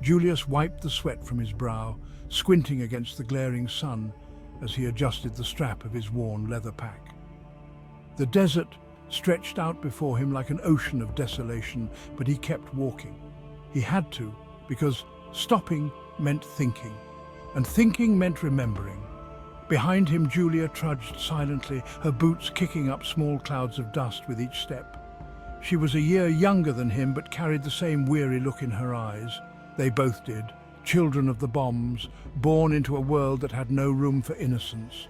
Julius wiped the sweat from his brow, squinting against the glaring sun as he adjusted the strap of his worn leather pack. The desert stretched out before him like an ocean of desolation, but he kept walking. He had to, because stopping meant thinking, and thinking meant remembering. Behind him, Julia trudged silently, her boots kicking up small clouds of dust with each step. She was a year younger than him, but carried the same weary look in her eyes. They both did, children of the bombs, born into a world that had no room for innocence.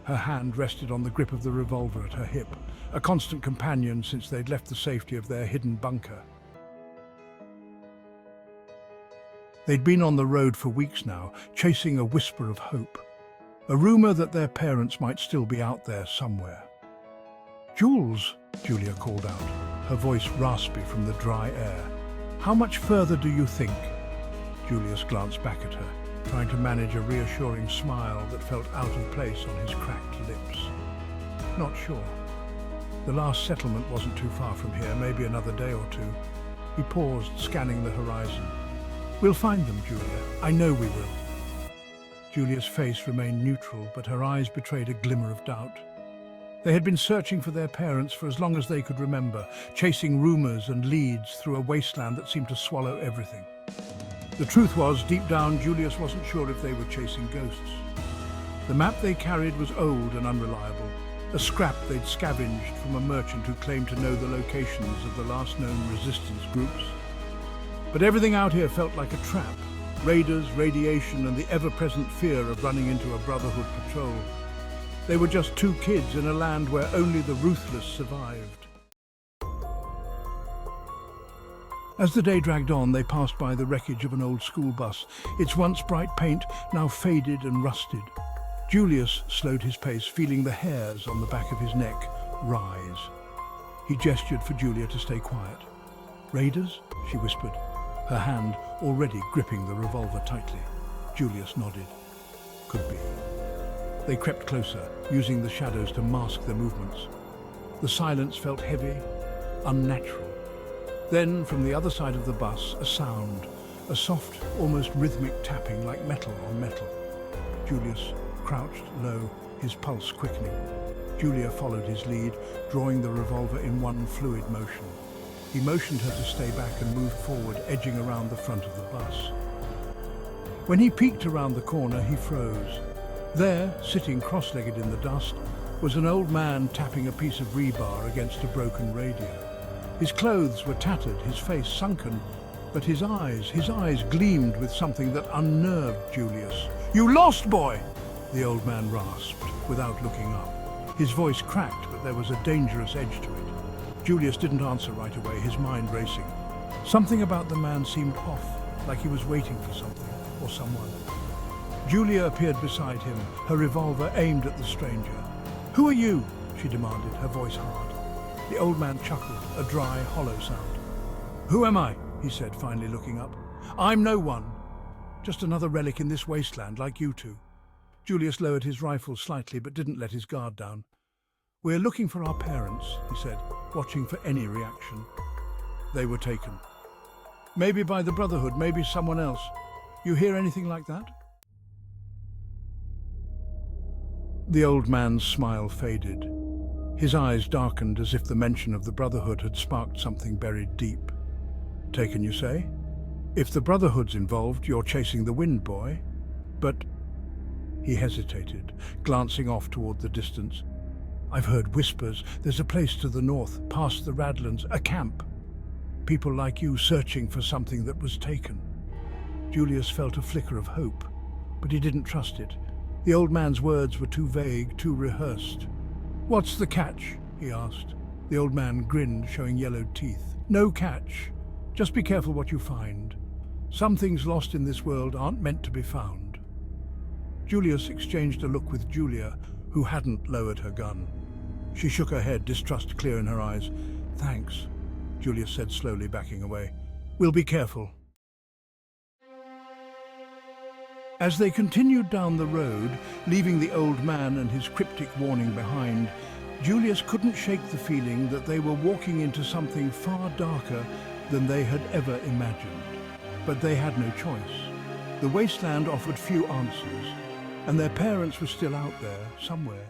Her hand rested on the grip of the revolver at her hip, a constant companion since they'd left the safety of their hidden bunker. They'd been on the road for weeks now, chasing a whisper of hope, a rumor that their parents might still be out there somewhere. "Jules," Julia called out, her voice raspy from the dry air. "How much further do you think?" Julius glanced back at her, trying to manage a reassuring smile that felt out of place on his cracked lips. "Not sure. The last settlement wasn't too far from here, maybe another day or two." He paused, scanning the horizon. "We'll find them, Julia. I know we will." Julia's face remained neutral, but her eyes betrayed a glimmer of doubt. They had been searching for their parents for as long as they could remember, chasing rumors and leads through a wasteland that seemed to swallow everything. The truth was, deep down, Julius wasn't sure if they were chasing ghosts. The map they carried was old and unreliable, a scrap they'd scavenged from a merchant who claimed to know the locations of the last known resistance groups. But everything out here felt like a trap. Raiders, radiation, and the ever-present fear of running into a Brotherhood patrol. They were just two kids in a land where only the ruthless survived. As the day dragged on, they passed by the wreckage of an old school bus, its once bright paint now faded and rusted. Julius slowed his pace, feeling the hairs on the back of his neck rise. He gestured for Julia to stay quiet. "Raiders?" she whispered, her hand already gripping the revolver tightly. Julius nodded. "Could be." They crept closer, using the shadows to mask their movements. The silence felt heavy, unnatural. Then, from the other side of the bus, a sound, a soft, almost rhythmic tapping like metal on metal. Julius crouched low, his pulse quickening. Julia followed his lead, drawing the revolver in one fluid motion. He motioned her to stay back and moved forward, edging around the front of the bus. When he peeked around the corner, he froze. There, sitting cross-legged in the dust, was an old man tapping a piece of rebar against a broken radio. His clothes were tattered, his face sunken, but his eyes gleamed with something that unnerved Julius. "You lost, boy!" the old man rasped, without looking up. His voice cracked, but there was a dangerous edge to it. Julius didn't answer right away, his mind racing. Something about the man seemed off, like he was waiting for something or someone. Julia appeared beside him, her revolver aimed at the stranger. "Who are you?" she demanded, her voice hard. The old man chuckled, a dry, hollow sound. "Who am I?" he said, finally looking up. "I'm no one. Just another relic in this wasteland, like you two." Julius lowered his rifle slightly, but didn't let his guard down. "We're looking for our parents," he said, watching for any reaction. "They were taken. Maybe by the Brotherhood, maybe someone else. You hear anything like that?" The old man's smile faded. His eyes darkened as if the mention of the Brotherhood had sparked something buried deep. "Taken, you say? If the Brotherhood's involved, you're chasing the wind, boy. But..." He hesitated, glancing off toward the distance. "I've heard whispers. There's a place to the north, past the Radlands, a camp. People like you searching for something that was taken." Julius felt a flicker of hope, but he didn't trust it. The old man's words were too vague, too rehearsed. "What's the catch?" he asked. The old man grinned, showing yellowed teeth. "No catch. Just be careful what you find. Some things lost in this world aren't meant to be found." Julius exchanged a look with Julia, who hadn't lowered her gun. She shook her head, distrust clear in her eyes. "Thanks," Julius said slowly, backing away. "We'll be careful." As they continued down the road, leaving the old man and his cryptic warning behind, Julius couldn't shake the feeling that they were walking into something far darker than they had ever imagined. But they had no choice. The wasteland offered few answers, and their parents were still out there somewhere.